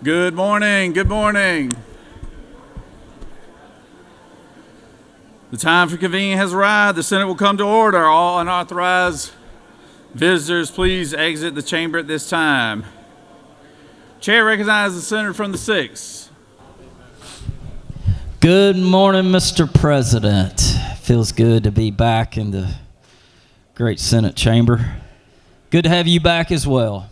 Good morning. Good morning. The time for convening has arrived. The Senate will come to order. All unauthorized visitors, please exit the chamber at this time. Chair recognizes the senator from the 6th. Good morning, Mr. President. Feels good to be back in the great Senate chamber. Good to have you back as well.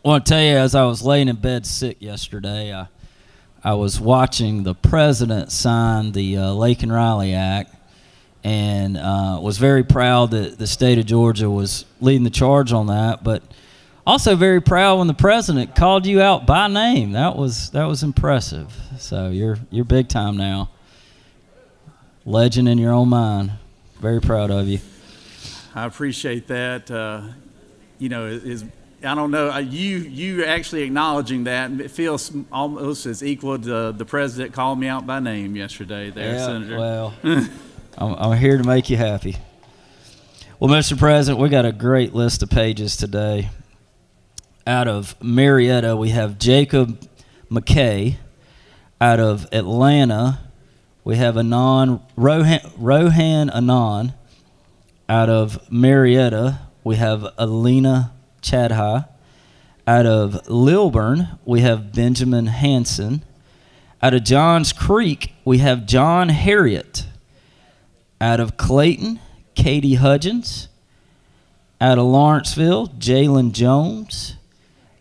I want to tell you, as I was laying in bed sick yesterday, I was watching the president sign the Laken Riley Act, and was very proud that the state of Georgia was leading the charge on that, but also very proud when the president called you out by name. That was impressive. So you're big time now. Legend in your own mind. Very proud of you. I appreciate that. I don't know, you actually acknowledging that, it feels almost as equal to the president calling me out by name yesterday there, yeah, Senator. Well, I'm here to make you happy. Well, Mr. President, we got a great list of pages today. Out of Marietta, we have Jacob McKay. Out of Atlanta, we have Rohan Anand. Out of Marietta, we have Alina Chadha. Out of Lilburn, we have Benjamin Hanson. Out of Johns Creek, we have John Harriet. Out of Clayton, Katie Hudgens. Out of Lawrenceville, Jalen Jones.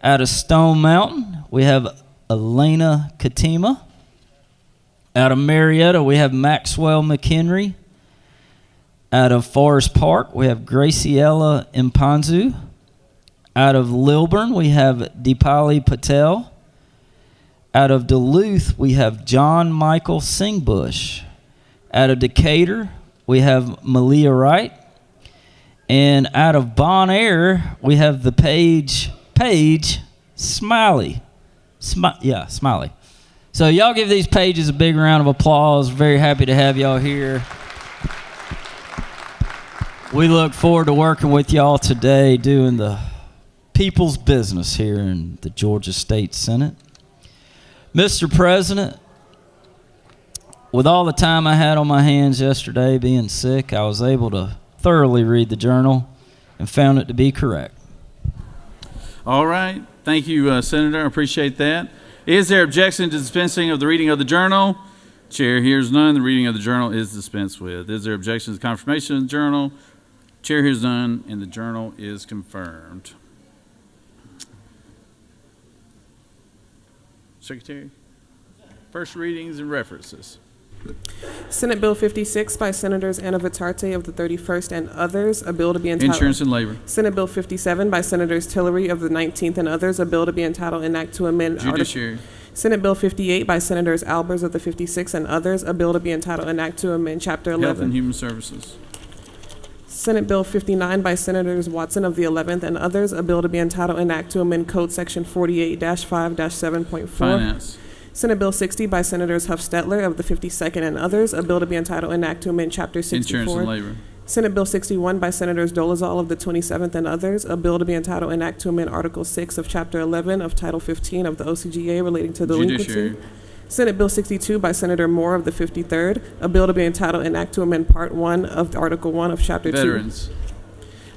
Out of Stone Mountain, we have Elena Katima. Out of Marietta, we have Maxwell McHenry. Out of Forest Park, we have Graciela Impanzu. Out of Lilburn, we have Deepali Patel. Out of Duluth, we have John Michael Singbush. Out of Decatur, we have Malia Wright. And out of Bon Air, we have the Paige Smiley. Smiley. So y'all give these pages a big round of applause. Very happy to have y'all here. We look forward to working with y'all today, doing the people's business here in the Georgia State Senate. Mr. President, with all the time I had on my hands yesterday being sick, I was able to thoroughly read the journal and found it to be correct. All right. Thank you, Senator. I appreciate that. Is there objection to dispensing of the reading of the journal? Chair hears none. The reading of the journal is dispensed with. Is there objection to confirmation of the journal? Chair hears none, and the journal is confirmed. Secretary, first readings and references. Senate Bill 56 by Senators Anna Vitarte of the 31st and others, a bill to be entitled. Insurance and Labor. Senate Bill 57 by Senators Tillery of the 19th and others, a bill to be entitled and act to amend. Judiciary. Senate Bill 58 by Senators Albers of the 56th and others, a bill to be entitled and act to amend Chapter 11. Health and Human Services. Senate Bill 59 by Senators Watson of the 11th and others, a bill to be entitled and act to amend Code Section 48-5-7.4. Finance. Senate Bill 60 by Senators Huff-Stetler of the 52nd and others, a bill to be entitled and act to amend Chapter 64. Insurance and Labor. Senate Bill 61 by Senators Dolezal of the 27th and others, a bill to be entitled and act to amend Article 6 of Chapter 11 of Title 15 of the OCGA relating to delinquency. Judiciary. Senate Bill 62 by Senator Moore of the 53rd, a bill to be entitled and act to amend Part 1 of Article 1 of Chapter 2. Veterans.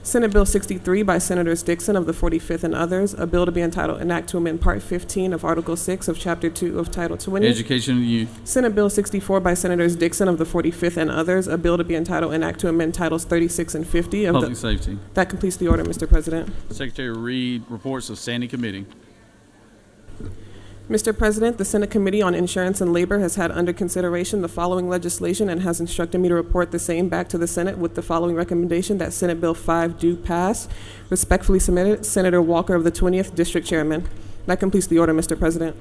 Senate Bill 63 by Senators Dixon of the 45th and others, a bill to be entitled and act to amend Part 15 of Article 6 of Chapter 2 of Title 20. Education and Youth. Senate Bill 64 by Senators Dixon of the 45th and others, a bill to be entitled and act to amend Titles 36 and 50 of Public Safety. That completes the order, Mr. President. Secretary will read reports of standing committee. Mr. President, the Senate Committee on Insurance and Labor has had under consideration the following legislation and has instructed me to report the same back to the Senate with the following recommendation that Senate Bill 5 do pass. Respectfully submitted, Senator Walker of the 20th District Chairman. That completes the order, Mr. President.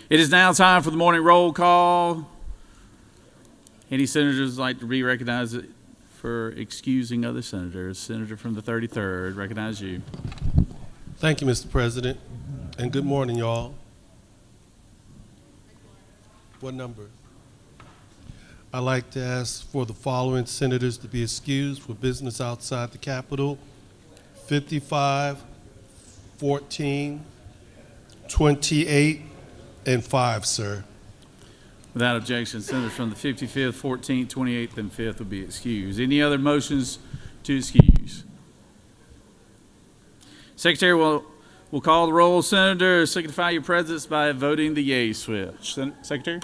It is now time for the morning roll call. Any senators like to be recognized for excusing other senators? Senator from the 33rd, recognize you. Thank you, Mr. President, and good morning, y'all. What number? I'd like to ask for the following senators to be excused for business outside the Capitol: 55, 14, 28, and 5, sir. Without objection, senators from the 55th, 14th, 28th, and 5th will be excused. Any other motions to excuse? Secretary will call the roll. Senator, signify your presence by voting the yea switch. Secretary?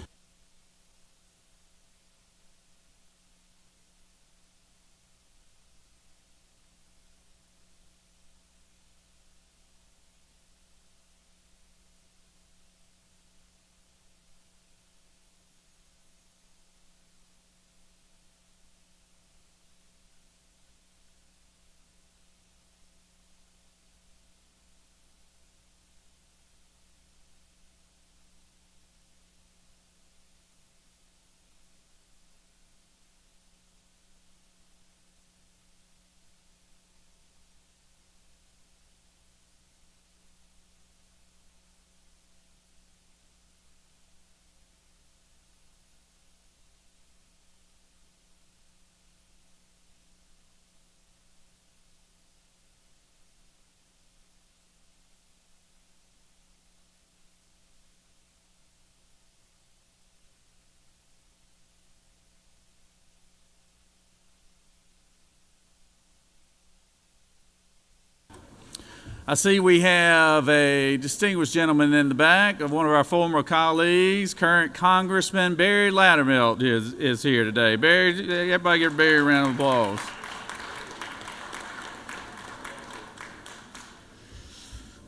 I see we have a distinguished gentleman in the back of one of our former colleagues, current Congressman Barry Loudermilk is here today. Barry, everybody give Barry a round of applause.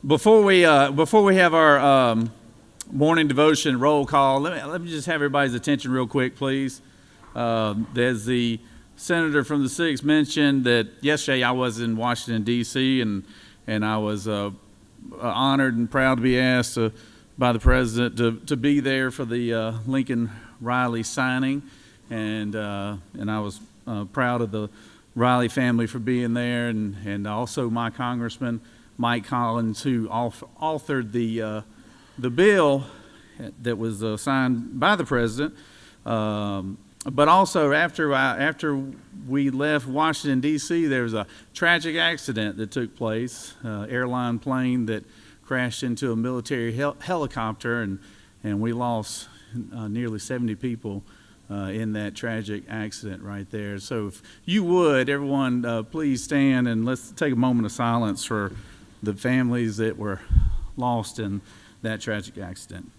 Before we have our morning devotion roll call, let me just have everybody's attention real quick, please. As the senator from the 6th mentioned that yesterday I was in Washington, D.C., and I was honored and proud to be asked by the president to be there for the Lincoln Riley signing, and I was proud of the Riley family for being there, and also my congressman Mike Collins, who authored the bill that was signed by the president. But also, after we left Washington, D.C., there was a tragic accident that took place, airline plane that crashed into a military helicopter, and we lost nearly 70 people in that tragic accident right there. So if you would, everyone, please stand and let's take a moment of silence for the families that were lost in that tragic accident.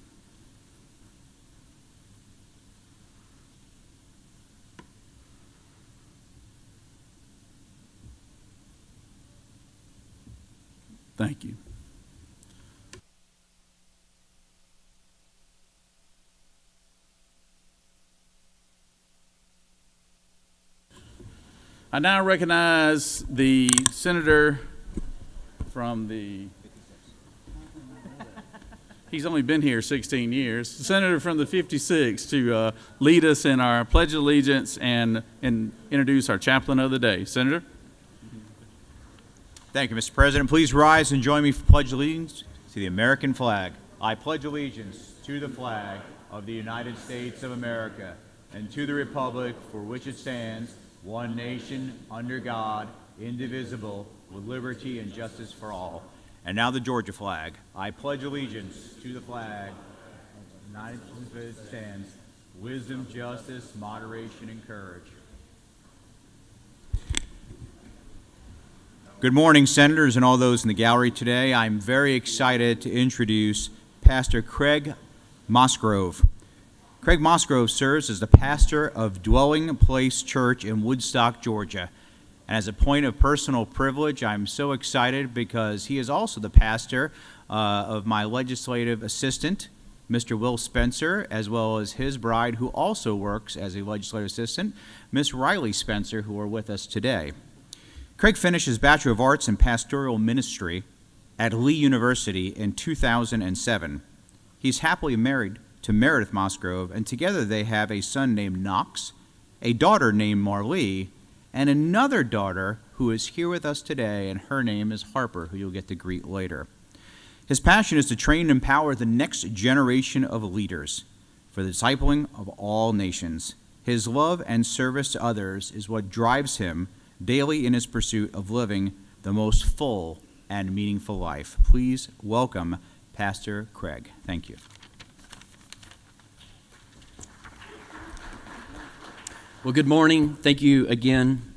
Thank you. I now recognize the senator from the, he's only been here 16 years, the senator from the 56 to lead us in our Pledge of Allegiance and introduce our chaplain of the day. Senator? Thank you, Mr. President. Please rise and join me for Pledge Allegiance to the American flag. I pledge allegiance to the flag of the United States of America and to the republic for which it stands, one nation, under God, indivisible, with liberty and justice for all. And now the Georgia flag. I pledge allegiance to the flag of the United States as it stands, wisdom, justice, moderation, and courage. Good morning, senators and all those in the gallery today. I'm very excited to introduce Pastor Craig Mosgrove. Craig Mosgrove serves as the pastor of Dwelling Place Church in Woodstock, Georgia. And as a point of personal privilege, I'm so excited because he is also the pastor of my legislative assistant, Mr. Will Spencer, as well as his bride, who also works as a legislative assistant, Miss Riley Spencer, who are with us today. Craig finished his Bachelor of Arts in Pastoral Ministry at Lee University in 2007. He's happily married to Meredith Mosgrove, and together they have a son named Knox, a daughter named Marlee, and another daughter who is here with us today, and her name is Harper, who you'll get to greet later. His passion is to train and empower the next generation of leaders for the discipling of all nations. His love and service to others is what drives him daily in his pursuit of living the most full and meaningful life. Please welcome Pastor Craig. Thank you. Well, good morning. Thank you again,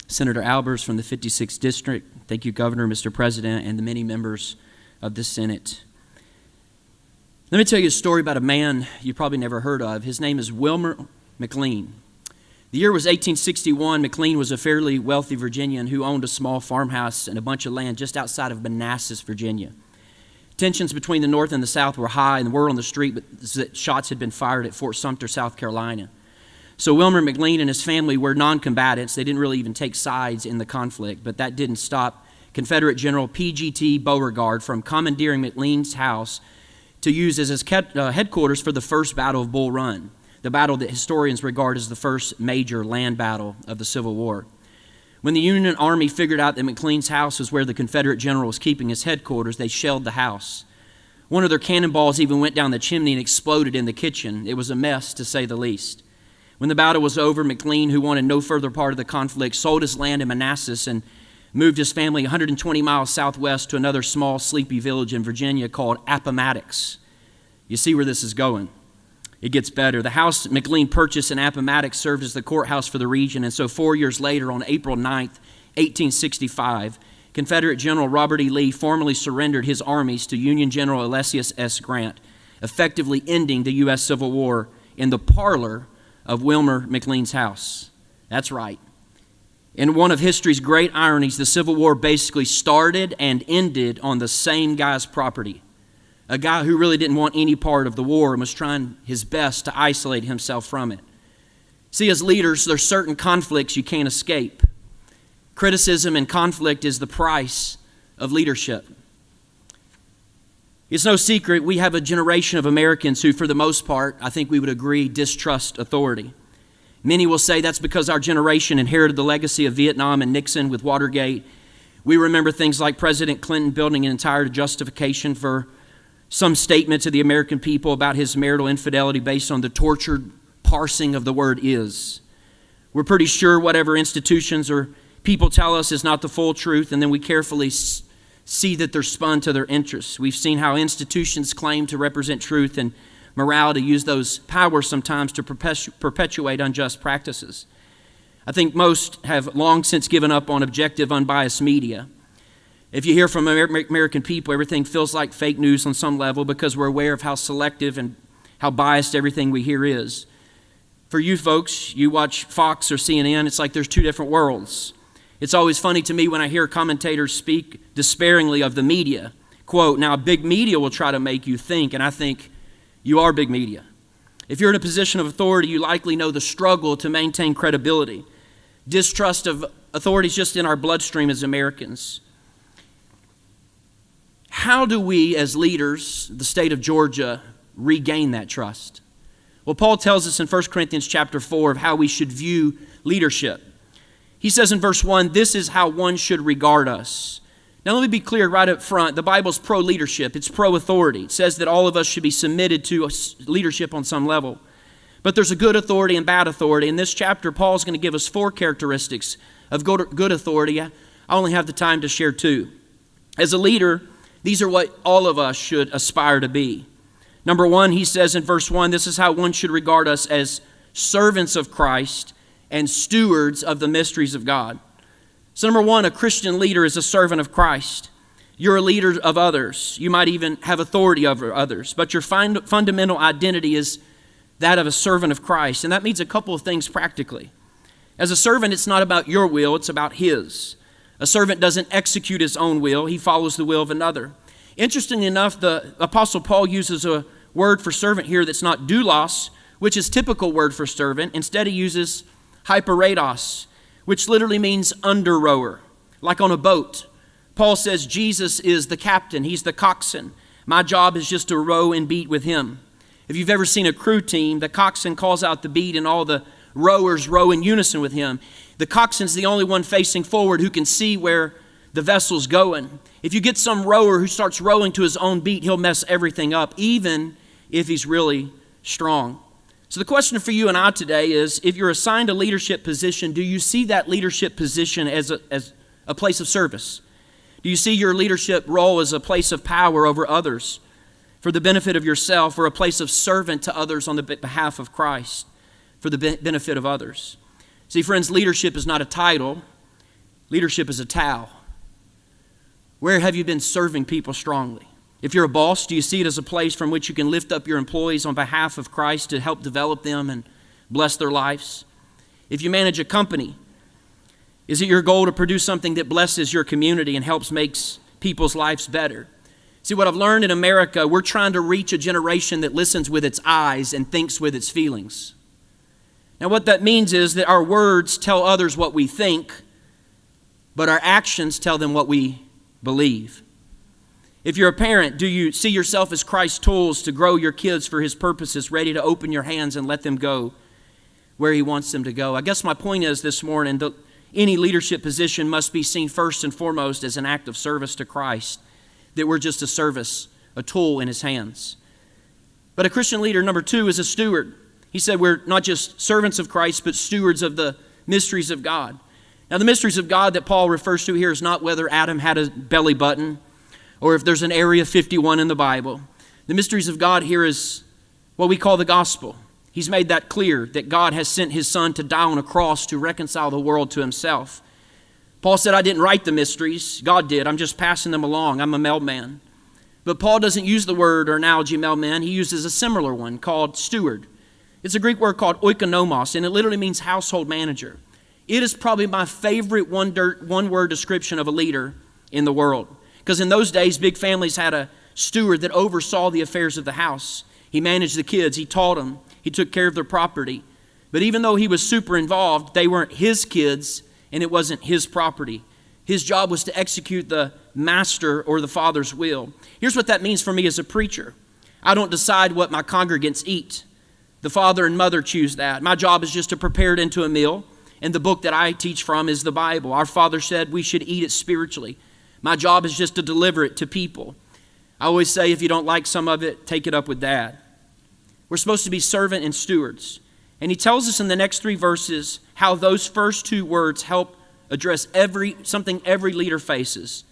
Senator Albers from the 56th District. Thank you, Governor, Mr. President, and the many members of the Senate. Let me tell you a story about a man you probably never heard of. His name is Wilmer McLean. The year was 1861. McLean was a fairly wealthy Virginian who owned a small farmhouse and a bunch of land just outside of Manassas, Virginia. Tensions between the North and the South were high, and the word on the street that shots had been fired at Fort Sumter, South Carolina. So Wilmer McLean and his family were non-combatants. They didn't really even take sides in the conflict, but that didn't stop Confederate General P.G.T. Beauregard from commandeering McLean's house to use as his headquarters for the First Battle of Bull Run, the battle that historians regard as the first major land battle of the Civil War. When the Union Army figured out that McLean's house was where the Confederate general was keeping his headquarters, they shelled the house. One of their cannonballs even went down the chimney and exploded in the kitchen. It was a mess, to say the least. When the battle was over, McLean, who wanted no further part of the conflict, sold his land in Manassas and moved his family 120 miles southwest to another small, sleepy village in Virginia called Appomattox. You see where this is going. It gets better. The house McLean purchased in Appomattox served as the courthouse for the region, and so 4 years later, on April 9th, 1865, Confederate General Robert E. Lee formally surrendered his armies to Union General Ulysses S. Grant, effectively ending the U.S. Civil War in the parlor of Wilmer McLean's house. That's right. In one of history's great ironies, the Civil War basically started and ended on the same guy's property. A guy who really didn't want any part of the war and was trying his best to isolate himself from it. See, as leaders, there's certain conflicts you can't escape. Criticism and conflict is the price of leadership. It's no secret we have a generation of Americans who, for the most part, I think we would agree, distrust authority. Many will say that's because our generation inherited the legacy of Vietnam and Nixon with Watergate. We remember things like President Clinton building an entire justification for some statement to the American people about his marital infidelity based on the tortured parsing of the word is. We're pretty sure whatever institutions or people tell us is not the full truth, and then we carefully see that they're spun to their interests. We've seen how institutions claim to represent truth and morality use those powers sometimes to perpetuate unjust practices. I think most have long since given up on objective, unbiased media. If you hear from American people, everything feels like fake news on some level because we're aware of how selective and how biased everything we hear is. For you folks, you watch Fox or CNN, it's like there's two different worlds. It's always funny to me when I hear commentators speak despairingly of the media. Quote, now big media will try to make you think, and I think you are big media. If you're in a position of authority, you likely know the struggle to maintain credibility. Distrust of authority is just in our bloodstream as Americans. How do we as leaders, the state of Georgia, regain that trust? Well, Paul tells us in 1 Corinthians chapter 4 of how we should view leadership. He says in verse 1, this is how one should regard us. Now let me be clear right up front. The Bible's pro-leadership. It's pro-authority. It says that all of us should be submitted to leadership on some level. But there's a good authority and bad authority. In this chapter, Paul's going to give us 4 characteristics of good authority. I only have the time to share 2. As a leader, these are what all of us should aspire to be. Number 1, he says in verse 1, this is how one should regard us as servants of Christ and stewards of the mysteries of God. So number 1, a Christian leader is a servant of Christ. You're a leader of others. You might even have authority over others, but your fundamental identity is that of a servant of Christ. And that means a couple of things practically. As a servant, it's not about your will, it's about His. A servant doesn't execute his own will, he follows the will of another. Interestingly enough, the Apostle Paul uses a word for servant here that's not doulos, which is typical word for servant. Instead, he uses hyperedos, which literally means under rower, like on a boat. Paul says Jesus is the captain, he's the coxswain. My job is just to row and beat with him. If you've ever seen a crew team, the coxswain calls out the beat and all the rowers row in unison with him. The coxswain's the only one facing forward who can see where the vessel's going. If you get some rower who starts rowing to his own beat, he'll mess everything up, even if he's really strong. So the question for you and I today is, if you're assigned a leadership position, do you see that leadership position as a place of service? Do you see your leadership role as a place of power over others for the benefit of yourself, or a place of servant to others on the behalf of Christ for the benefit of others? See, friends, leadership is not a title. Leadership is a towel. Where have you been serving people strongly? If you're a boss, do you see it as a place from which you can lift up your employees on behalf of Christ to help develop them and bless their lives? If you manage a company, is it your goal to produce something that blesses your community and helps makes people's lives better? See, what I've learned in America, we're trying to reach a generation that listens with its eyes and thinks with its feelings. Now, what that means is that our words tell others what we think, but our actions tell them what we believe. If you're a parent, do you see yourself as Christ's tools to grow your kids for His purposes, ready to open your hands and let them go where He wants them to go? I guess my point is this morning that any leadership position must be seen first and foremost as an act of service to Christ, that we're just a tool in His hands. But a Christian leader, number two, is a steward. He said we're not just servants of Christ, but stewards of the mysteries of God. Now, the mysteries of God that Paul refers to here is not whether Adam had a belly button or if there's an Area 51 in the Bible. The mysteries of God here is what we call the gospel. He's made that clear, that God has sent His Son to die on a cross to reconcile the world to Himself. Paul said, I didn't write the mysteries. God did. I'm just passing them along. I'm a mailman. But Paul doesn't use the word or analogy mailman. He uses a similar one called steward. It's a Greek word called oikonomos, and it literally means household manager. It is probably my favorite one-word description of a leader in the world. Because in those days, big families had a steward that oversaw the affairs of the house. He managed the kids. He taught them. He took care of their property. But even though he was super involved, they weren't his kids, and it wasn't his property. His job was to execute the master or the Father's will. Here's what that means for me as a preacher. I don't decide what my congregants eat. The father and mother choose that. My job is just to prepare it into a meal, and the book that I teach from is the Bible. Our Father said we should eat it spiritually. My job is just to deliver it to people. I always say if you don't like some of it, take it up with Dad. We're supposed to be servant and stewards. And he tells us in the next 3 verses how those first 2 words help address something every leader faces,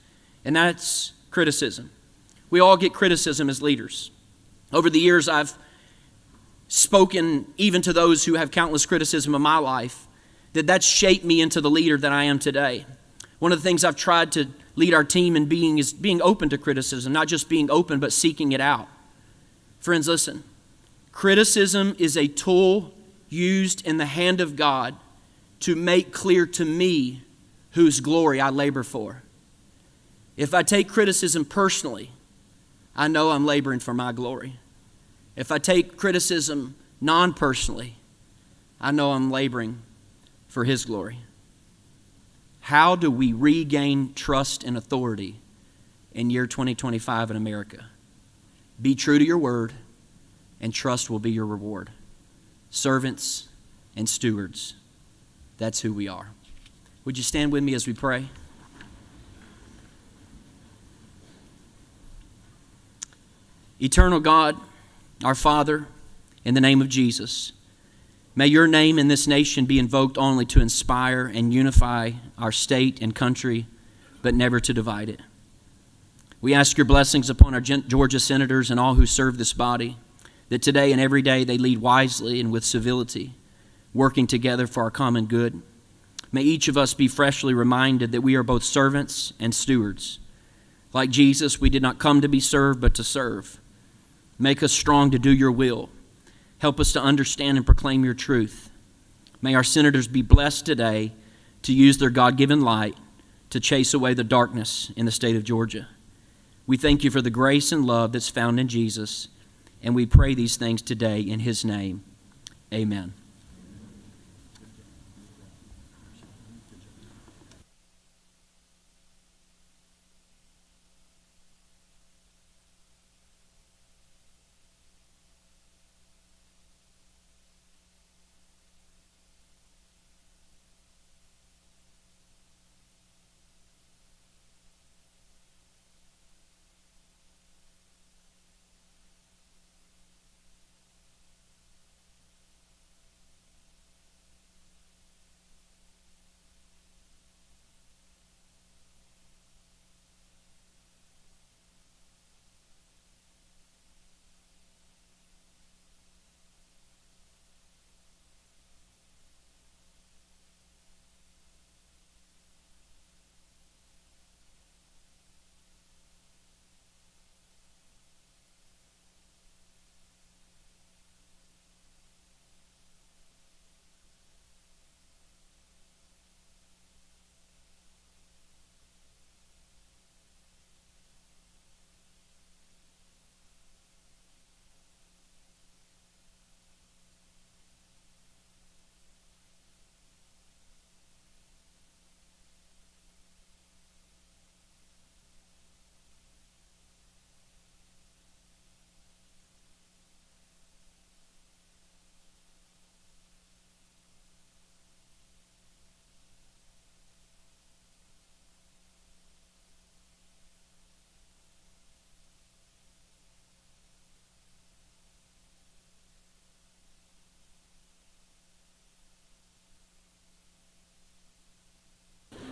and that's criticism. We all get criticism as leaders. Over the years, I've spoken even to those who have countless criticism in my life, that's shaped me into the leader that I am today. One of the things I've tried to lead our team in being is being open to criticism, not just being open, but seeking it out. Friends, listen. Criticism is a tool used in the hand of God to make clear to me whose glory I labor for. If I take criticism personally, I know I'm laboring for my glory. If I take criticism non-personally, I know I'm laboring for His glory. How do we regain trust and authority in year 2025 in America? Be true to your word, and trust will be your reward. Servants and stewards, that's who we are. Would you stand with me as we pray? Eternal God, our Father, in the name of Jesus, may your name in this nation be invoked only to inspire and unify our state and country, but never to divide it. We ask your blessings upon our Georgia senators and all who serve this body, that today and every day they lead wisely and with civility, working together for our common good. May each of us be freshly reminded that we are both servants and stewards. Like Jesus, we did not come to be served, but to serve. Make us strong to do your will. Help us to understand and proclaim your truth. May our senators be blessed today to use their God-given light to chase away the darkness in the state of Georgia. We thank you for the grace and love that's found in Jesus, and we pray these things today in His name. Amen.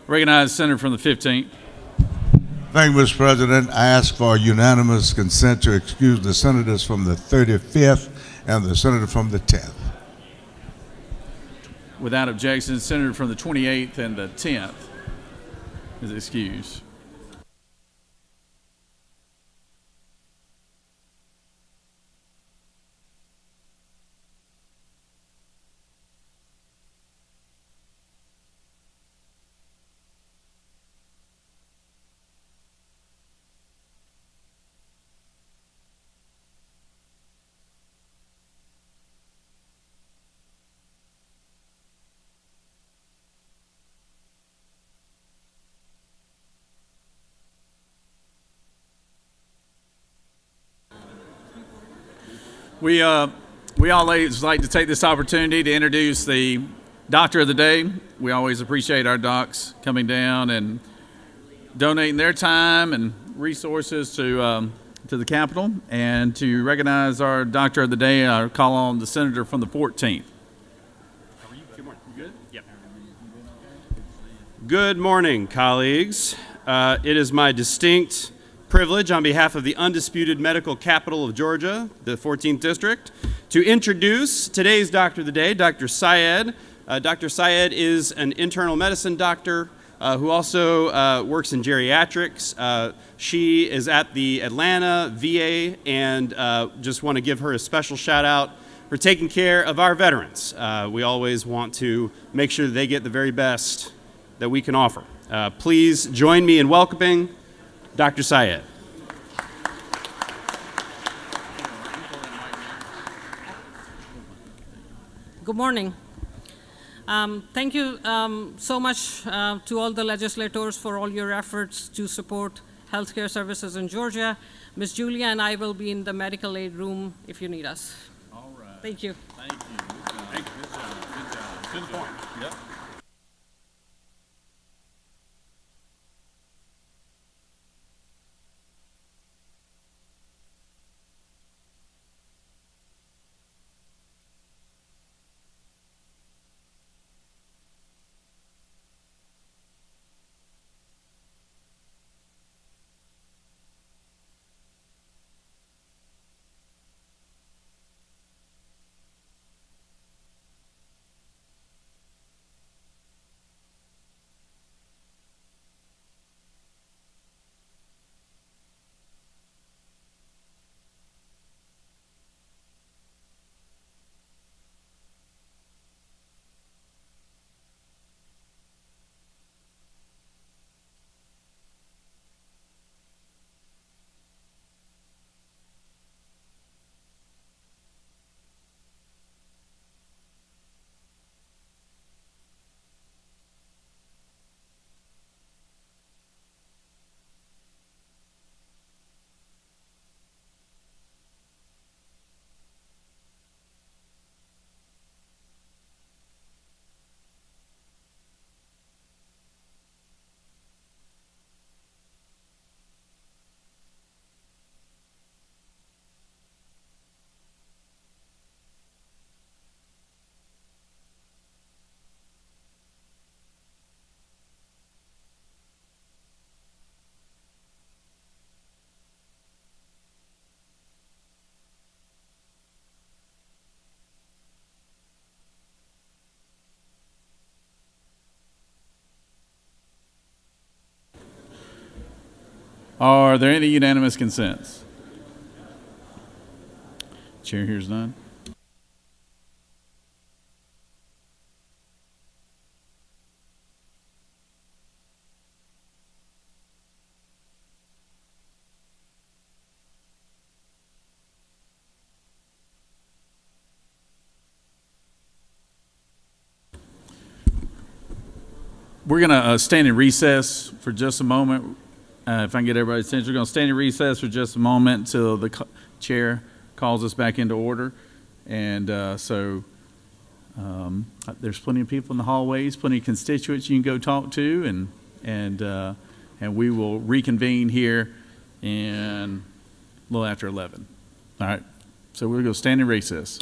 Recognize the senator from the 15th. Thank you, Mr. President. I ask for unanimous consent to excuse the senators from the 35th and the senator from the 10th. Without objection, senator from the 28th and the 10th is excused. We all like to take this opportunity to introduce the doctor of the day. We always appreciate our docs coming down and donating their time and resources to the Capitol. And to recognize our doctor of the day, I'll call on the senator from the 14th. Good morning, colleagues. It is my distinct privilege on behalf of the undisputed medical capital of Georgia, the 14th District, to introduce today's Doctor of the Day, Dr. Syed. Dr. Syed is an internal medicine doctor who also works in geriatrics. She is at the Atlanta VA, and just want to give her a special shout out for taking care of our veterans. We always want to make sure that they get the very best that we can offer. Please join me in welcoming Dr. Syed. Good morning. Thank you so much to all the legislators for all your efforts to support healthcare services in Georgia. Ms. Julia and I will be in the medical aid room if you need us. All right. Thank you. Thank you. Good job. Good point. Yep. Are there any unanimous consents? Chair hears none. We're going to stand in recess for just a moment. If I can get everybody's attention, we're going to stand in recess for just a moment until the chair calls us back into order. And there's plenty of people in the hallways, plenty of constituents you can go talk to, and we will reconvene here in a little after 11. All right, so we're going to stand in recess.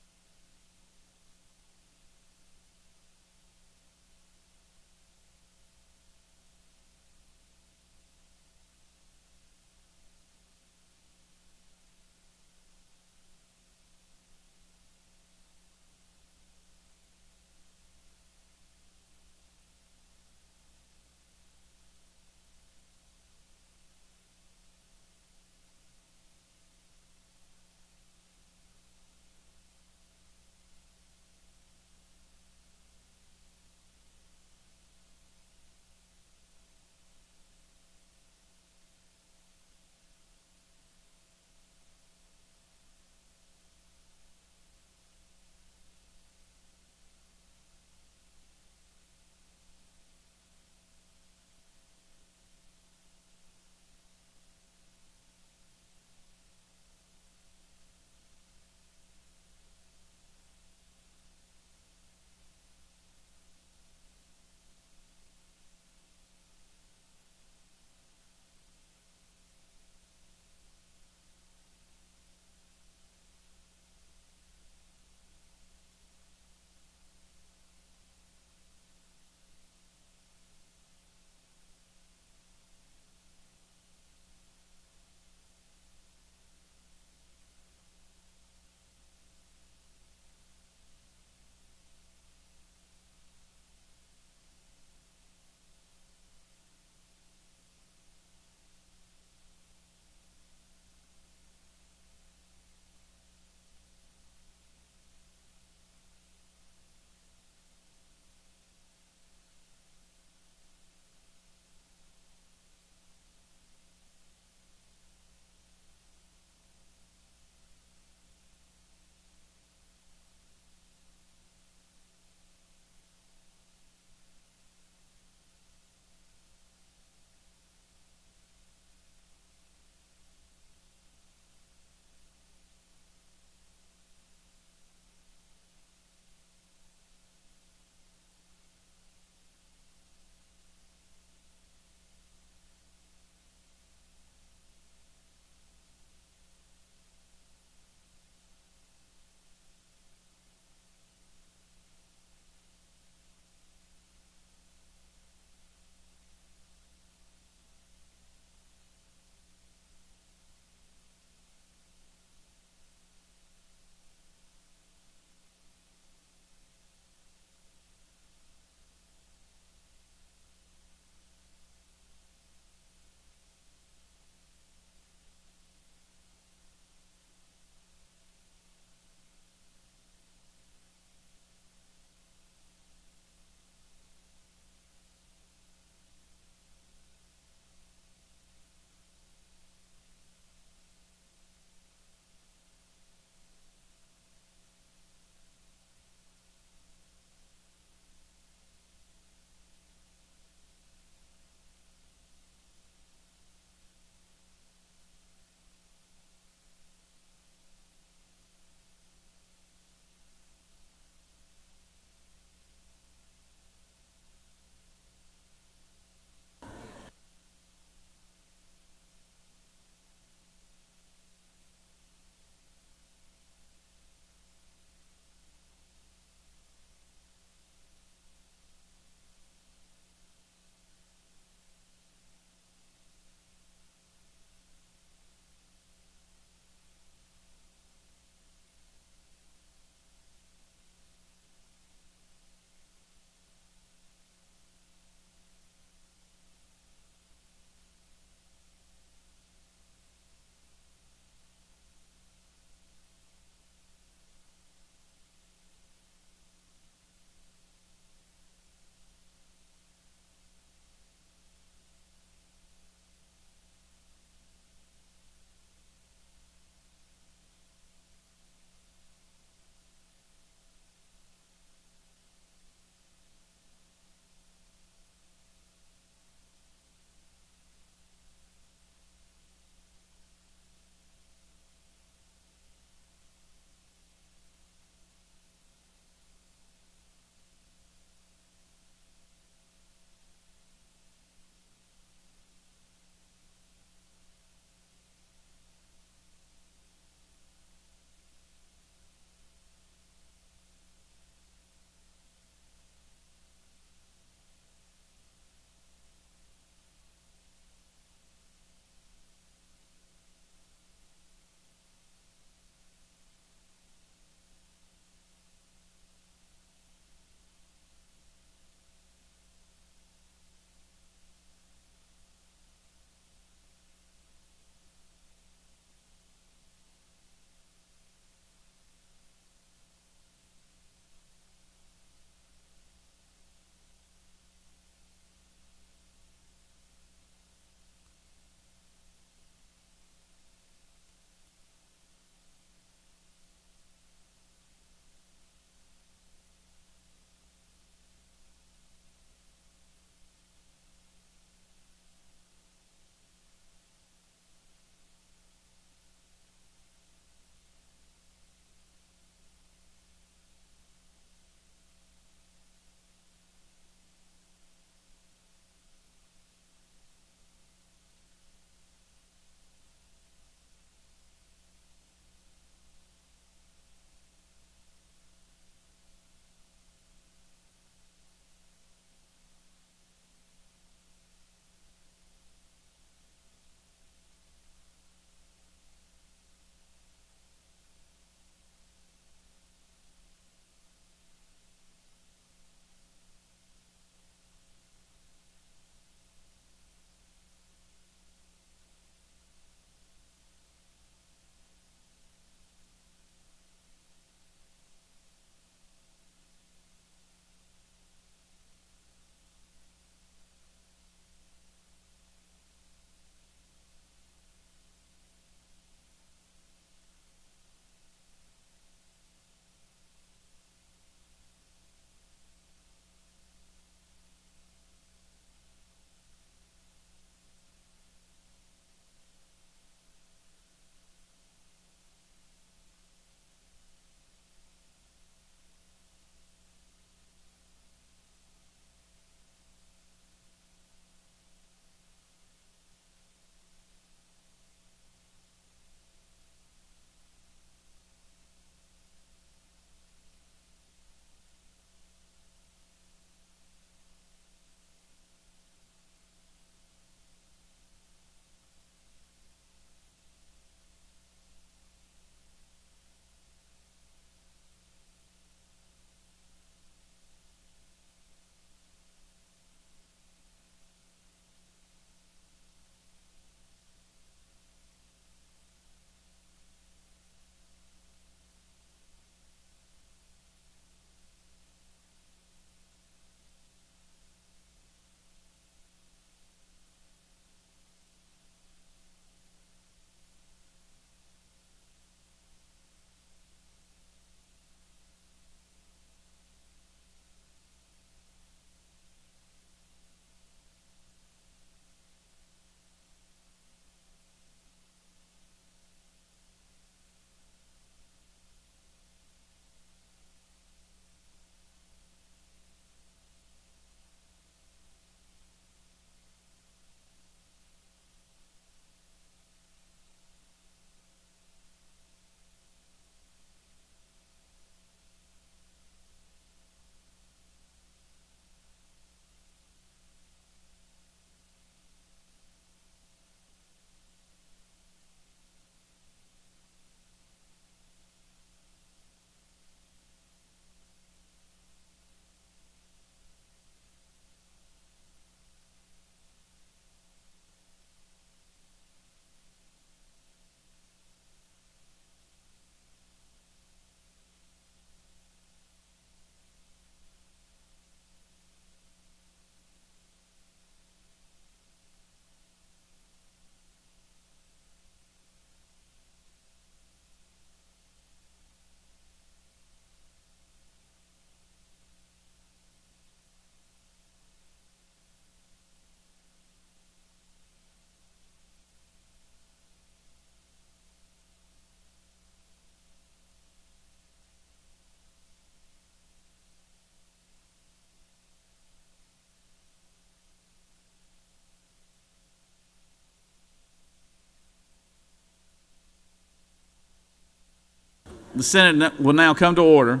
The Senate will now come to order.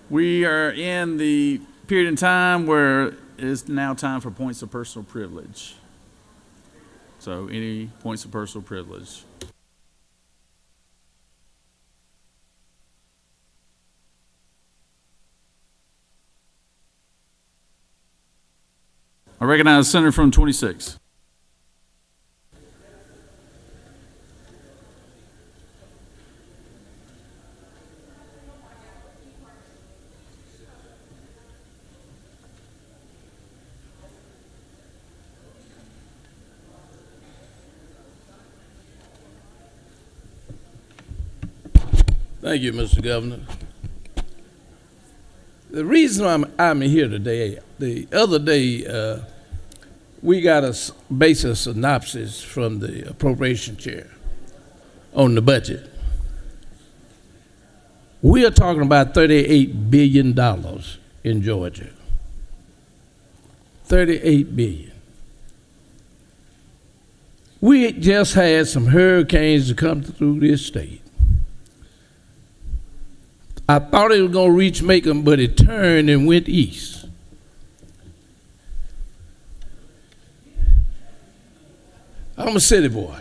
We are in the period in time where it's now time for points of personal privilege. So any points of personal privilege? I recognize the senator from 26. Thank you, Mr. Governor. The reason I'm here today, the other day, we got a basic synopsis from the appropriation chair on the budget. We are talking about $38 billion in Georgia. $38 billion. We just had some hurricanes to come through this state. I thought it was going to reach Macon, but it turned and went east. I'm a city boy,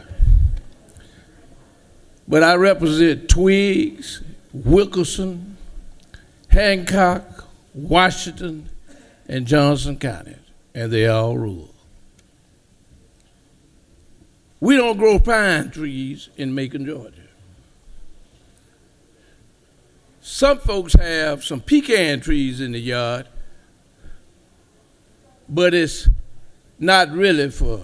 but I represent Twiggs, Wilkerson, Hancock, Washington, and Johnson counties, and they all rule. We don't grow pine trees in Macon, Georgia. Some folks have some pecan trees in the yard, but it's not really for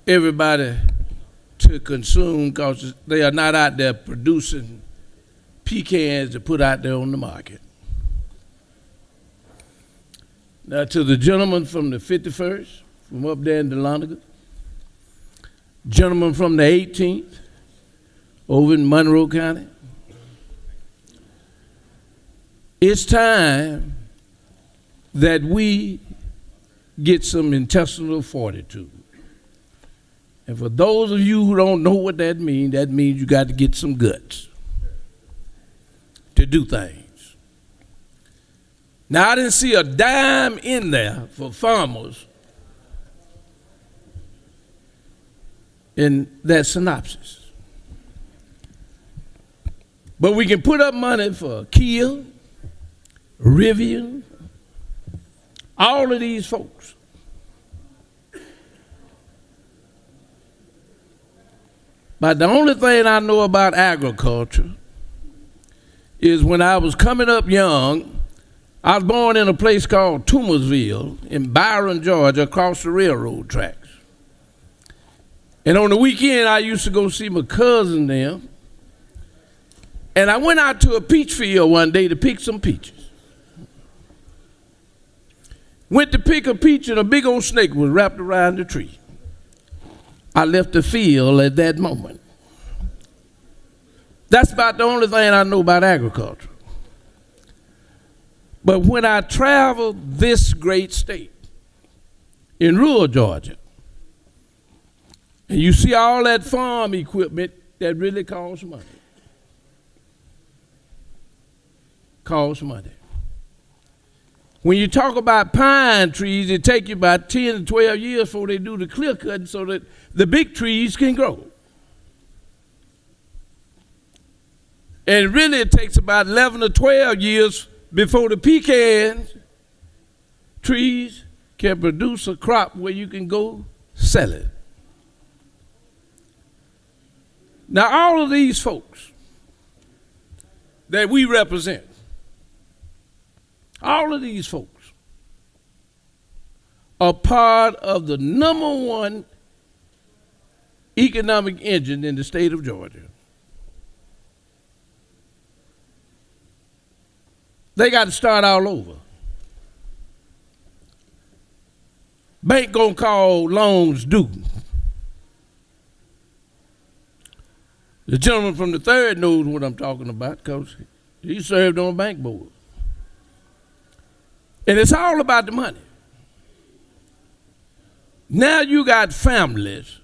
everybody to consume because they are not out there producing pecans to put out there on the market. Now to the gentleman from the 51st, from up there in Dahlonega, gentleman from the 18th, over in Monroe County, it's time that we get some intestinal fortitude. And for those of you who don't know what that means you got to get some guts to do things. Now, I didn't see a dime in there for farmers in that synopsis. But we can put up money for Kia, Rivian, all of these folks. But the only thing I know about agriculture is when I was coming up young, I was born in a place called Toomersville in Byron, Georgia, across the railroad tracks. And on the weekend, I used to go see my cousin there. And I went out to a peach field one day to pick some peaches. Went to pick a peach and a big old snake was wrapped around the tree. I left the field at that moment. That's about the only thing I know about agriculture. But when I traveled this great state, in rural Georgia, and you see all that farm equipment that really costs money. Costs money. When you talk about pine trees, it takes you about 10 to 12 years before they do the clear cutting so that the big trees can grow. And really it takes about 11 to 12 years before the pecan trees can produce a crop where you can go sell it. Now all of these folks that we represent, all of these folks are part of the #1 economic engine in the state of Georgia. They got to start all over. Bank gonna call loans due. The gentleman from the 3rd knows what I'm talking about because he served on a bank board. And it's all about the money. Now you got families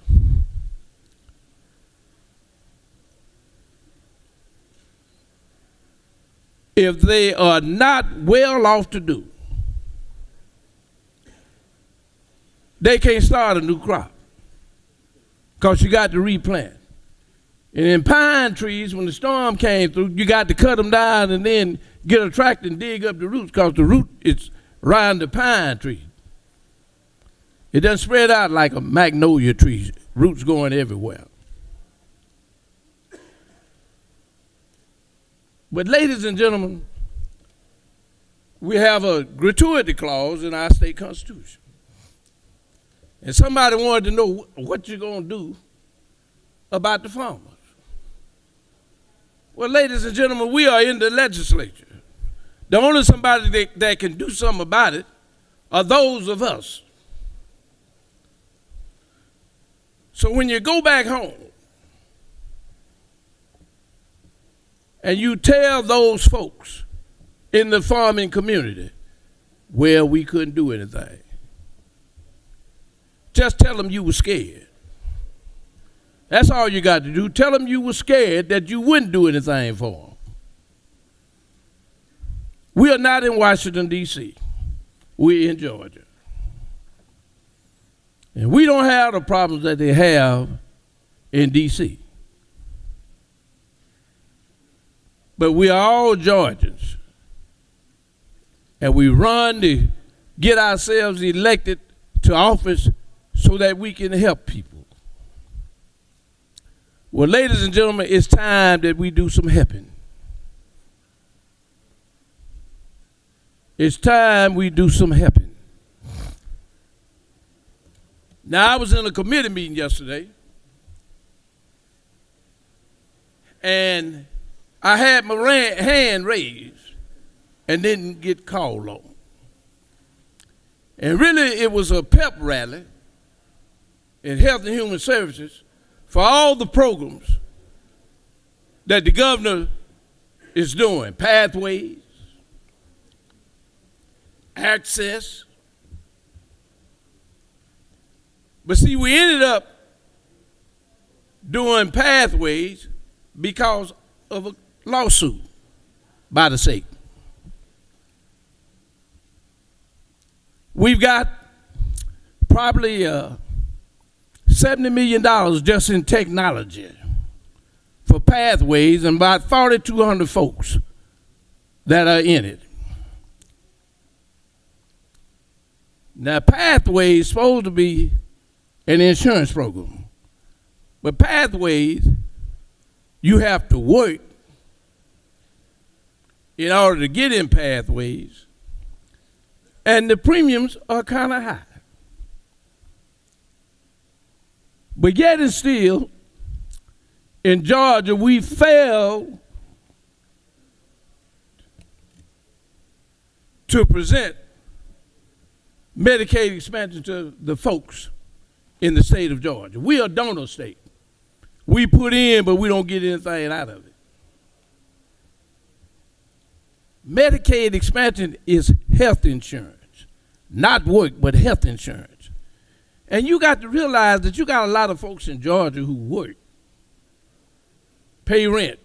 if they are not well off to do, they can't start a new crop because you got to replant. And in pine trees, when the storm came through, you got to cut them down and then get a tractor and dig up the roots because the root is around the pine tree. It doesn't spread out like a magnolia tree, roots going everywhere. But ladies and gentlemen, we have a gratuity clause in our state constitution. And somebody wanted to know what you're going to do about the farmers. Well, ladies and gentlemen, we are in the legislature. The only somebody that can do something about it are those of us. So when you go back home and you tell those folks in the farming community, well, we couldn't do anything, just tell them you were scared. That's all you got to do. Tell them you were scared that you wouldn't do anything for them. We are not in Washington, D.C. We're in Georgia. And we don't have the problems that they have in D.C. But we are all Georgians. And we run to get ourselves elected to office so that we can help people. Well, ladies and gentlemen, it's time that we do some helping. It's time we do some helping. Now, I was in a committee meeting yesterday, and I had my hand raised and didn't get called on. And really, it was a pep rally in Health and Human Services for all the programs that the governor is doing, pathways, access. But see, we ended up doing pathways because of a lawsuit by the state. We've got probably $70 million just in technology for pathways and about 4,200 folks that are in it. Now, pathways is supposed to be an insurance program, but pathways, you have to work in order to get in pathways, and the premiums are kind of high. But yet and still, in Georgia, we failed to present Medicaid expansion to the folks in the state of Georgia. We are a donor state. We put in, but we don't get anything out of it. Medicaid expansion is health insurance, not work, but health insurance. And you got to realize that you got a lot of folks in Georgia who work, pay rent,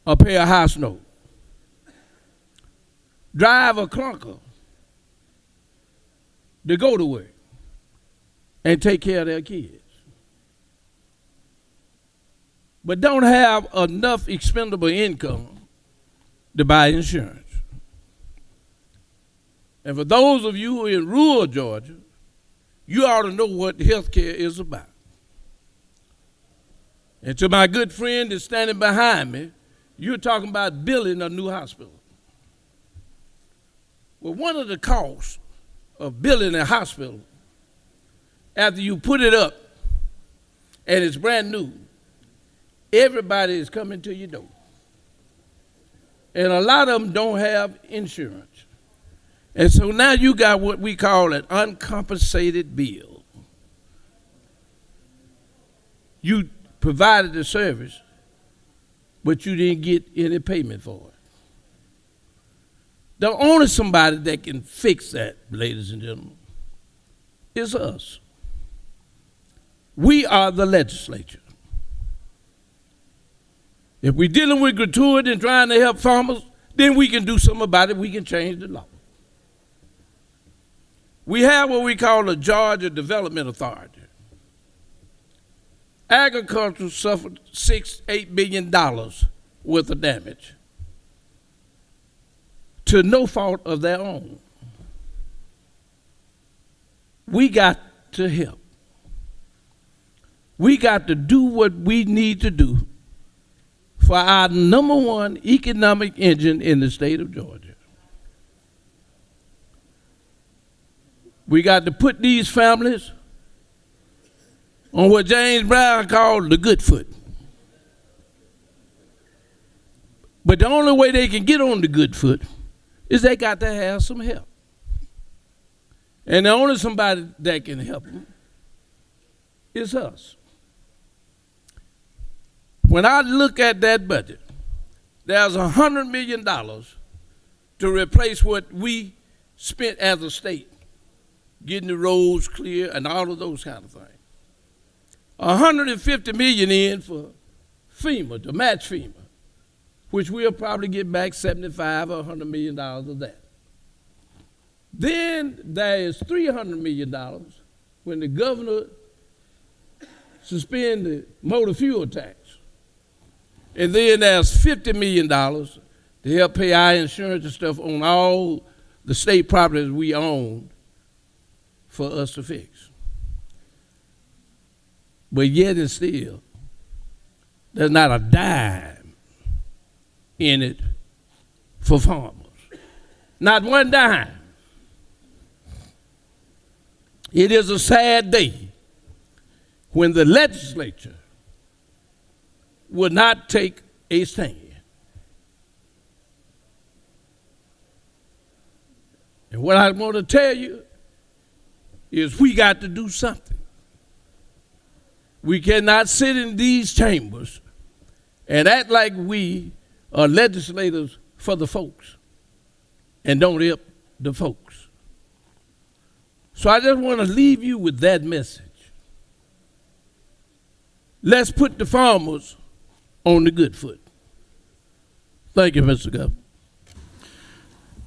or pay a house note, drive a clunker to go to work and take care of their kids, but don't have enough expendable income to buy insurance. And for those of you who are in rural Georgia, you ought to know what health care is about. And to my good friend that's standing behind me, you're talking about building a new hospital. Well, one of the costs of building a hospital, after you put it up and it's brand new, everybody is coming to your door. And a lot of them don't have insurance. And so now you got what we call an uncompensated bill. You provided the service, but you didn't get any payment for it. The only somebody that can fix that, ladies and gentlemen, is us. We are the legislature. If we're dealing with gratuity and trying to help farmers, then we can do something about it. We can change the law. We have what we call the Georgia Development Authority. Agriculture suffered $8 billion worth of damage to no fault of their own. We got to help. We got to do what we need to do for our number one economic engine in the state of Georgia. We got to put these families on what James Brown called the good foot. But the only way they can get on the good foot is they got to have some help. And the only somebody that can help them is us. When I look at that budget, there's $100 million to replace what we spent as a state, getting the roads clear and all of those kind of things. $150 million in for FEMA, to match FEMA, which we'll probably get back $75 or $100 million of that. Then there is $300 million when the governor suspend the motor fuel tax. And then there's $50 million to help pay our insurance and stuff on all the state properties we own for us to fix. But yet and still, there's not a dime in it for farmers. Not one dime. It is a sad day when the legislature will not take a stand. And what I want to tell you is we got to do something. We cannot sit in these chambers and act like we are legislators for the folks and don't help the folks. So I just want to leave you with that message. Let's put the farmers on the good foot. Thank you, Mr. Governor.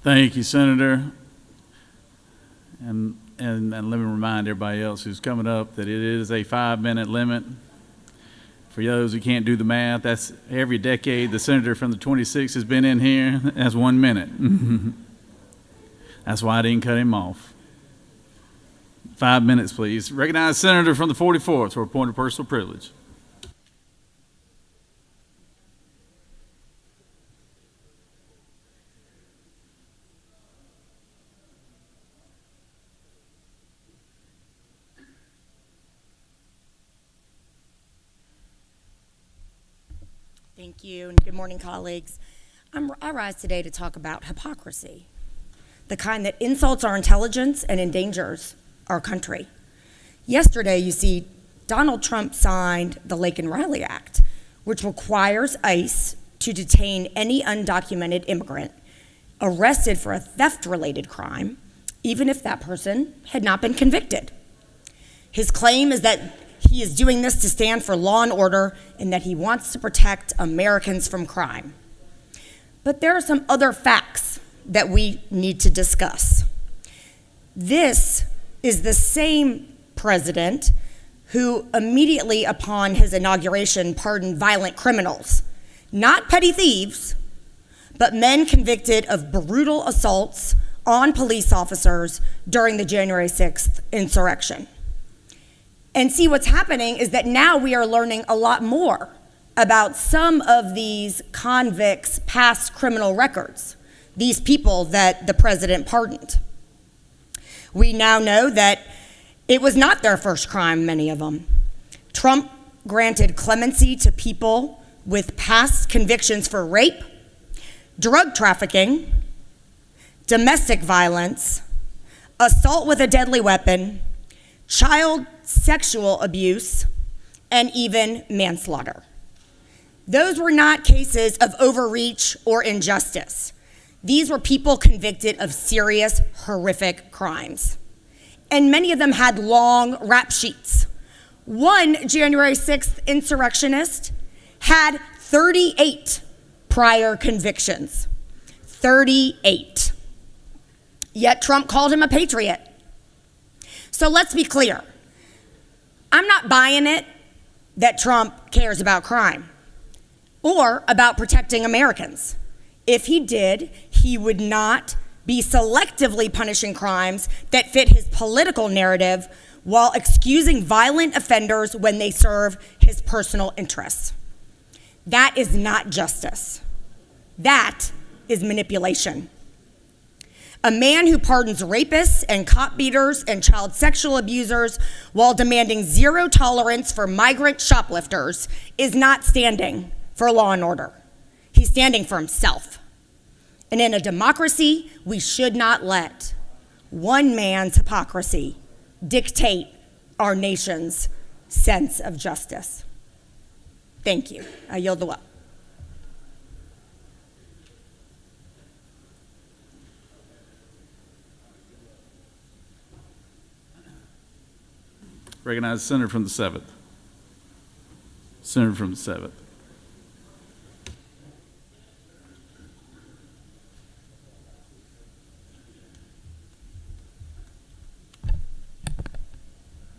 Thank you, Senator. And let me remind everybody else who's coming up that it is a 5-minute limit. For those who can't do the math, that's every decade the senator from the 26th has been in here. That's 1 minute. That's why I didn't cut him off. 5 minutes, please. Recognize Senator from the 44th for a point of personal privilege. Thank you, and good morning, colleagues. I rise today to talk about hypocrisy, the kind that insults our intelligence and endangers our country. Yesterday, you see, Donald Trump signed the Laken Riley Act, which requires ICE to detain any undocumented immigrant arrested for a theft-related crime, even if that person had not been convicted. His claim is that he is doing this to stand for law and order and that he wants to protect Americans from crime. But there are some other facts that we need to discuss. This is the same president who immediately upon his inauguration pardoned violent criminals, not petty thieves, but men convicted of brutal assaults on police officers during the January 6th insurrection. And see, what's happening is that now we are learning a lot more about some of these convicts' past criminal records, these people that the president pardoned. We now know that it was not their first crime, many of them. Trump granted clemency to people with past convictions for rape, drug trafficking, domestic violence, assault with a deadly weapon, child sexual abuse, and even manslaughter. Those were not cases of overreach or injustice. These were people convicted of serious, horrific crimes. And many of them had long rap sheets. One January 6th insurrectionist had 38 prior convictions. 38. Yet Trump called him a patriot. So let's be clear. I'm not buying it that Trump cares about crime or about protecting Americans. If he did, he would not be selectively punishing crimes that fit his political narrative while excusing violent offenders when they serve his personal interests. That is not justice. That is manipulation. A man who pardons rapists and cop beaters and child sexual abusers while demanding zero tolerance for migrant shoplifters is not standing for law and order. He's standing for himself. And in a democracy, we should not let one man's hypocrisy dictate our nation's sense of justice. Thank you. I yield the well. Recognize the senator from the 7th. Senator from the 7th.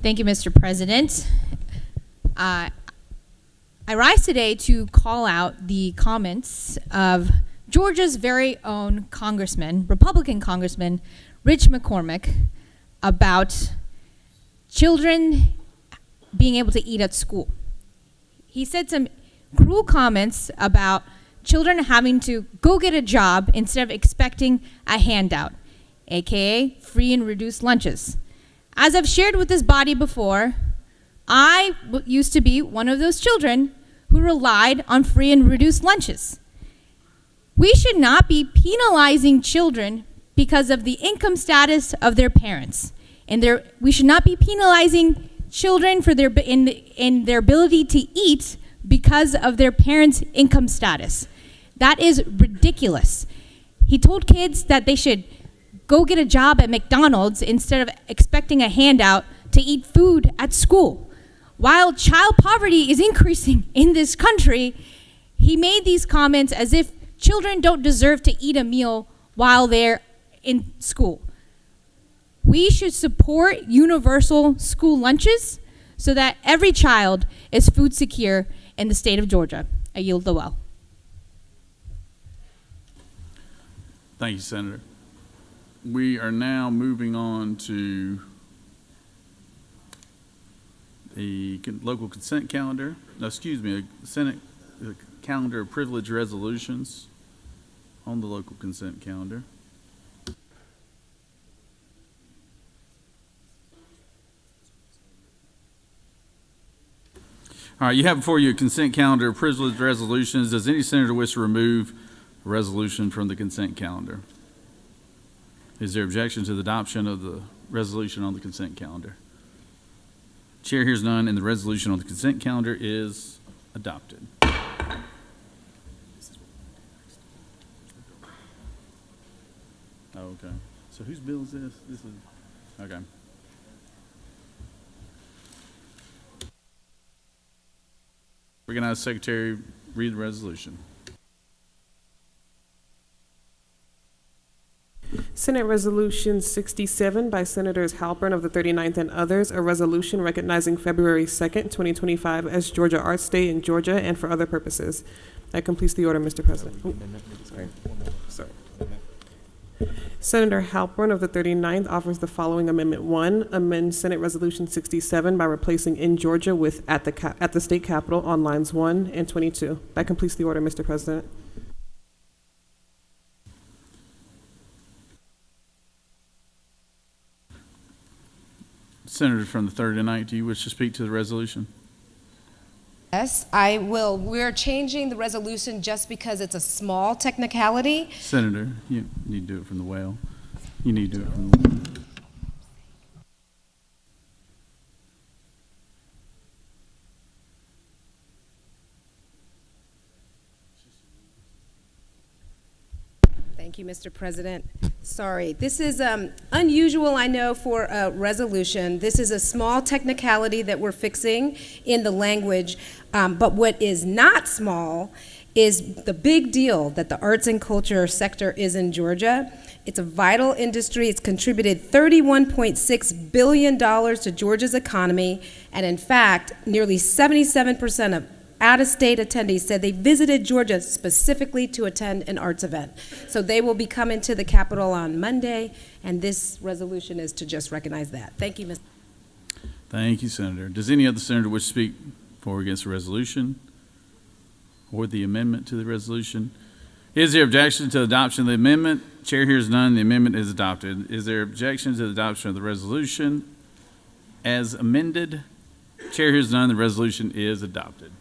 Thank you, Mr. President. I rise today to call out the comments of Georgia's very own Congressman, Republican Congressman, Rich McCormick, about children being able to eat at school. He said some cruel comments about children having to go get a job instead of expecting a handout, aka free and reduced lunches. As I've shared with this body before, I used to be one of those children who relied on free and reduced lunches. We should not be penalizing children because of the income status of their parents. And we should not be penalizing children for in their ability to eat because of their parents' income status. That is ridiculous. He told kids that they should go get a job at McDonald's instead of expecting a handout to eat food at school. While child poverty is increasing in this country, he made these comments as if children don't deserve to eat a meal while they're in school. We should support universal school lunches so that every child is food secure in the state of Georgia. I yield the well. Thank you, Senator. We are now moving on to the local consent calendar. No, excuse me, a Senate calendar of privilege resolutions on the local consent calendar. All right, you have before you a consent calendar of privileged resolutions. Does any senator wish to remove a resolution from the consent calendar? Is there objection to the adoption of the resolution on the consent calendar? Chair hears none, and the resolution on the consent calendar is adopted. Oh, okay. So whose bill is this? This is, okay. Recognize Secretary, read the resolution. Senate Resolution 67 by Senators Halpern of the 39th and others, a resolution recognizing February 2nd, 2025 as Georgia Arts Day in Georgia and for other purposes. That completes the order, Mr. President. Sorry. Senator Halpern of the 39th offers the following Amendment 1, amend Senate Resolution 67 by replacing in Georgia with at the state capitol on lines 1 and 22. That completes the order, Mr. President. Senator from the 39th, do you wish to speak to the resolution? Yes, I will. We're changing the resolution just because it's a small technicality. Senator, you need to do it from the well. You need to do it from the well. Thank you, Mr. President. Sorry, this is unusual, I know, for a resolution. This is a small technicality that we're fixing in the language, but what is not small is the big deal that the arts and culture sector is in Georgia. It's a vital industry. It's contributed $31.6 billion to Georgia's economy, and in fact, nearly 77% of out-of-state attendees said they visited Georgia specifically to attend an arts event. So they will be coming to the Capitol on Monday, and this resolution is to just recognize that. Thank you, Mr. Thank you, Senator. Does any other senator wish to speak for or against the resolution or the amendment to the resolution? Is there objection to the adoption of the amendment? Chair hears none. The amendment is adopted. Is there objection to the adoption of the resolution as amended? Chair hears none. The resolution is adopted.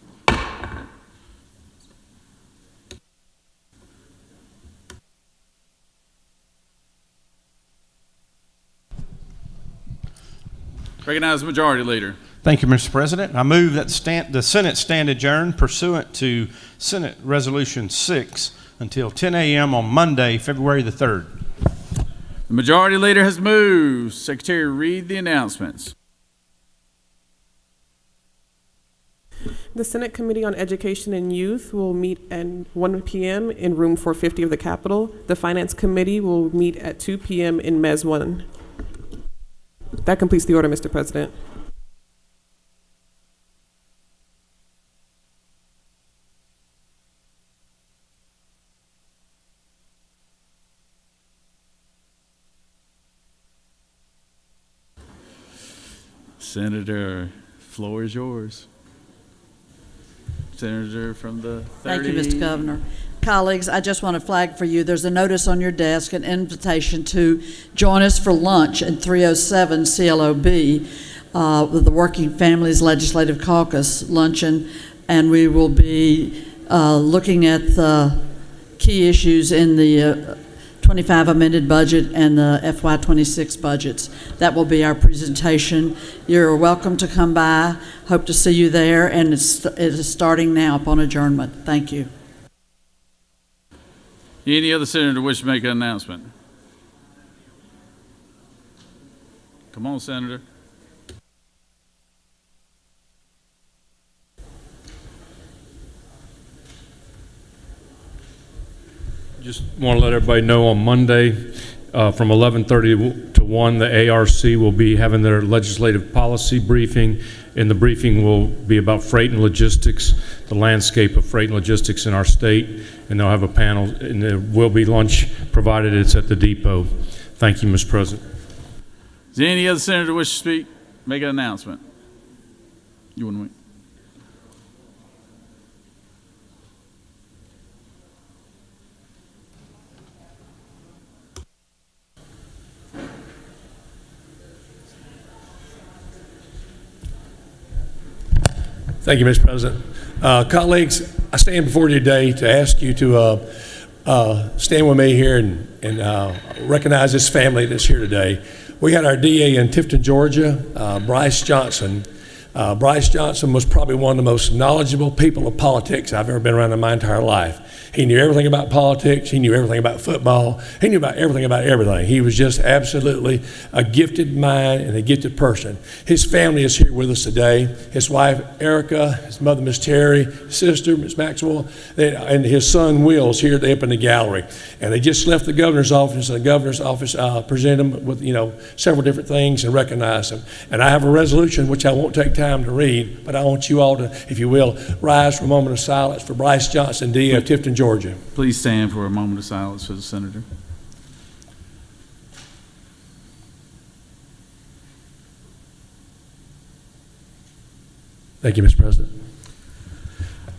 Recognize the Majority Leader. Thank you, Mr. President. I move that the Senate stand adjourned pursuant to Senate Resolution 6 until 10 a.m. on Monday, February the 3rd. The Majority Leader has moved. Secretary, read the announcements. The Senate Committee on Education and Youth will meet at 1 p.m. in room 450 of the Capitol. The Finance Committee will meet at 2 p.m. in Mez 1. That completes the order, Mr. President. Senator, floor is yours. Senator from the 30. Thank you, Mr. Governor. Colleagues, I just want to flag for you, there's a notice on your desk, an invitation to join us for lunch at 307 CLOB with the Working Families Legislative Caucus luncheon, and we will be looking at the key issues in the 25 amended budget and the FY26 budgets. That will be our presentation. You're welcome to come by. Hope to see you there, and it is starting now upon adjournment. Thank you. Any other senator wish to make an announcement? Come on, Senator. Just want to let everybody know on Monday from 11:30 to 1, the ARC will be having their legislative policy briefing, and the briefing will be about freight and logistics, the landscape of freight and logistics in our state, and they'll have a panel, and there will be lunch provided. It's at the depot. Thank you, Mr. President. Is there any other senator wish to speak? Make an announcement. You want to wait? Thank you, Mr. President. Colleagues, I stand before you today to ask you to stand with me here and recognize this family that's here today. We had our DA in Tifton, Georgia, Bryce Johnson. Bryce Johnson was probably one of the most knowledgeable people of politics I've ever been around in my entire life. He knew everything about politics. He knew everything about football. He knew about everything. He was just absolutely a gifted mind and a gifted person. His family is here with us today. His wife, Erica, his mother, Miss Terry, his sister, Miss Maxwell, and his son, Will, is here up in the gallery. And they just left the governor's office, and the governor's office presented them with, several different things and recognized them. And I have a resolution, which I won't take time to read, but I want you all to, if you will, rise for a moment of silence for Bryce Johnson, DA of Tifton, Georgia. Please stand for a moment of silence for the senator. Thank you, Mr. President.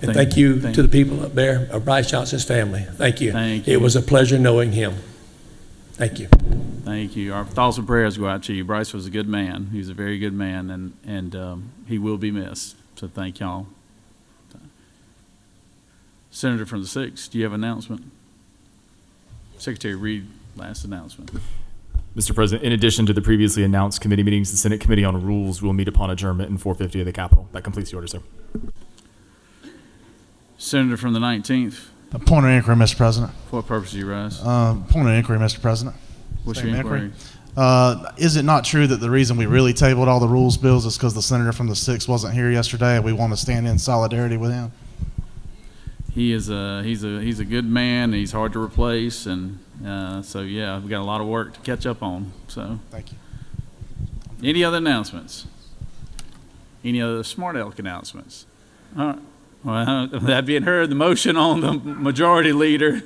And thank you to the people up there of Bryce Johnson's family. Thank you. Thank you. It was a pleasure knowing him. Thank you. Thank you. Our thoughts and prayers go out to you. Bryce was a good man. He was a very good man, and he will be missed. So thank y'all. Senator from the 6th, do you have an announcement? Secretary, read last announcement. Mr. President, in addition to the previously announced committee meetings, the Senate Committee on Rules will meet upon adjournment in 450 of the Capitol. That completes the order, sir. Senator from the 19th, A point of inquiry, Mr. President. For what purpose do you rise? Point of inquiry, Mr. President. What's your Statement of inquiry? Is it not true that the reason we really tabled all the rules bills is because the senator from the 6th wasn't here yesterday, and we want to stand in solidarity with him? He's a good man, and he's hard to replace, and so yeah, we've got a lot of work to catch up on. So thank you. Any other announcements? Any other smart aleck announcements? All right. Well, that being heard, the motion on the majority leader,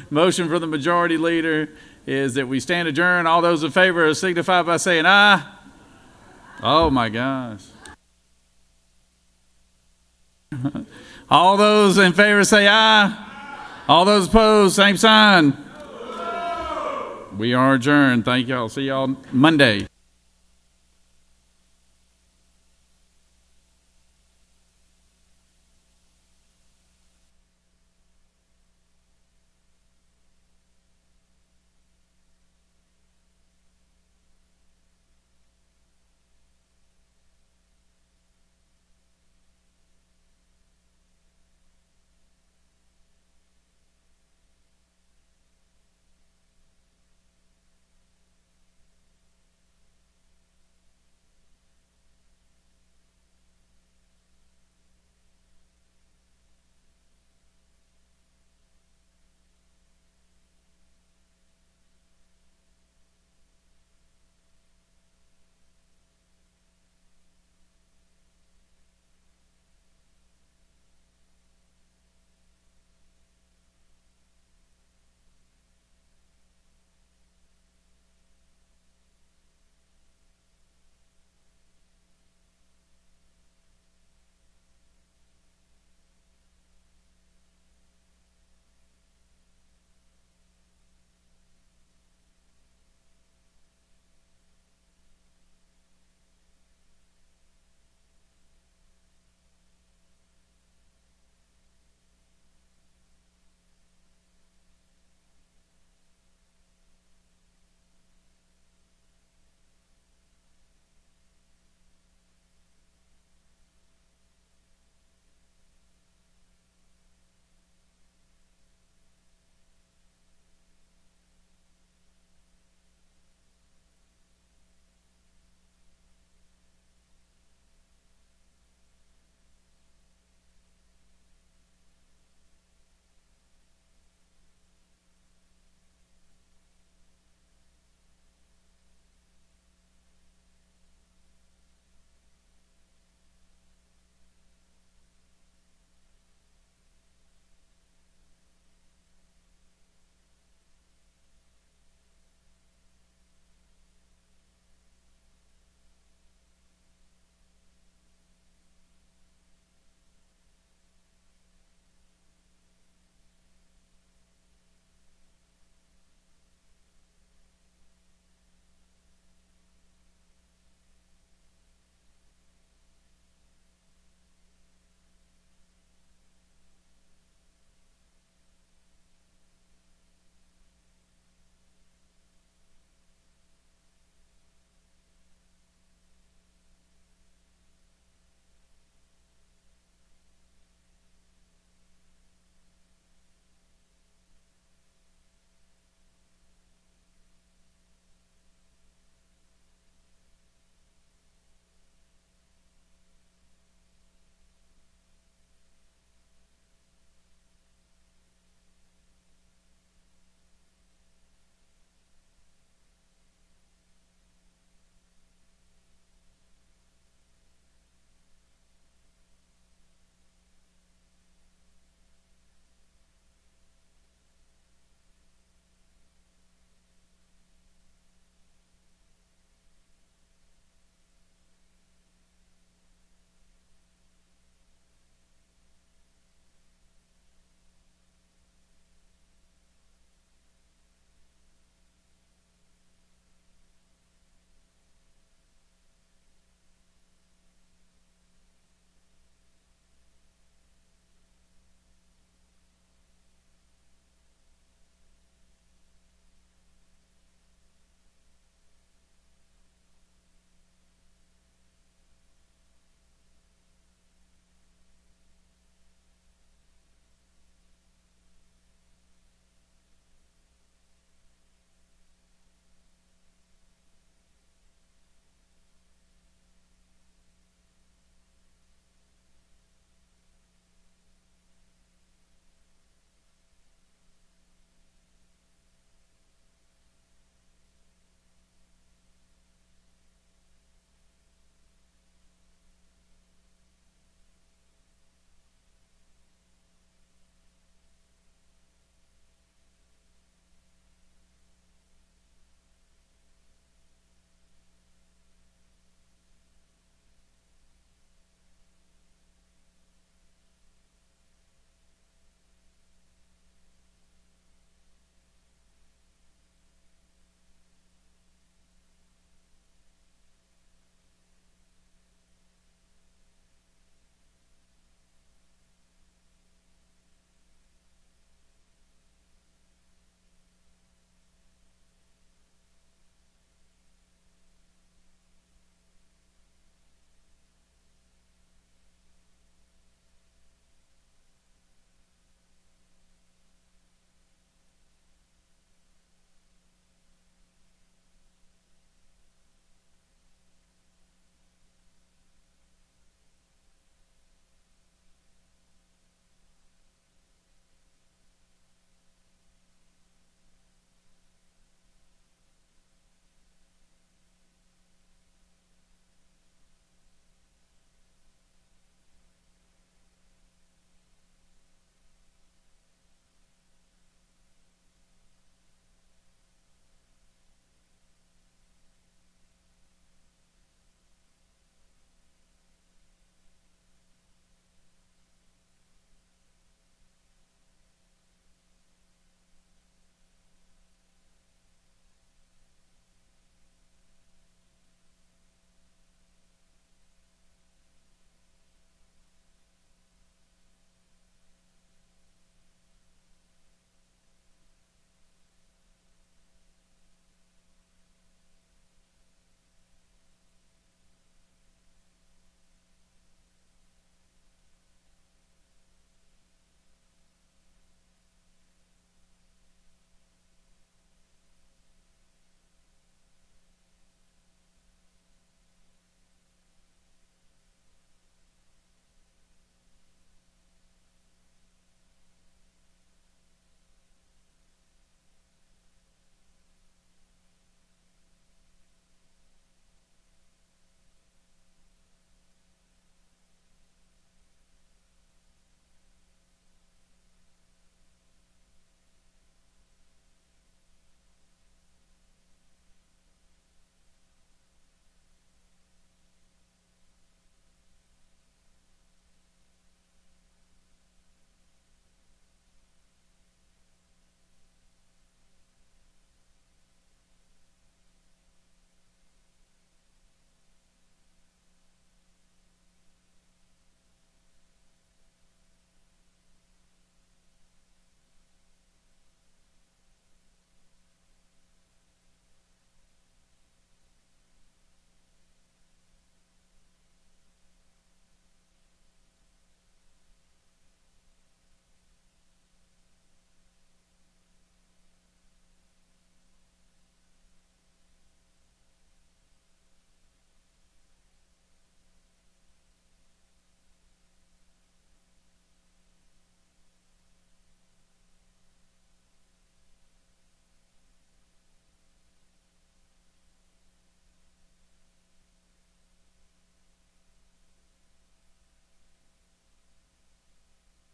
motion for the majority leader is that we stand adjourned. All those in favor signify by saying aye. Oh my gosh. All those in favor say aye. All those opposed, same sign. We are adjourned. Thank y'all. See y'all Monday.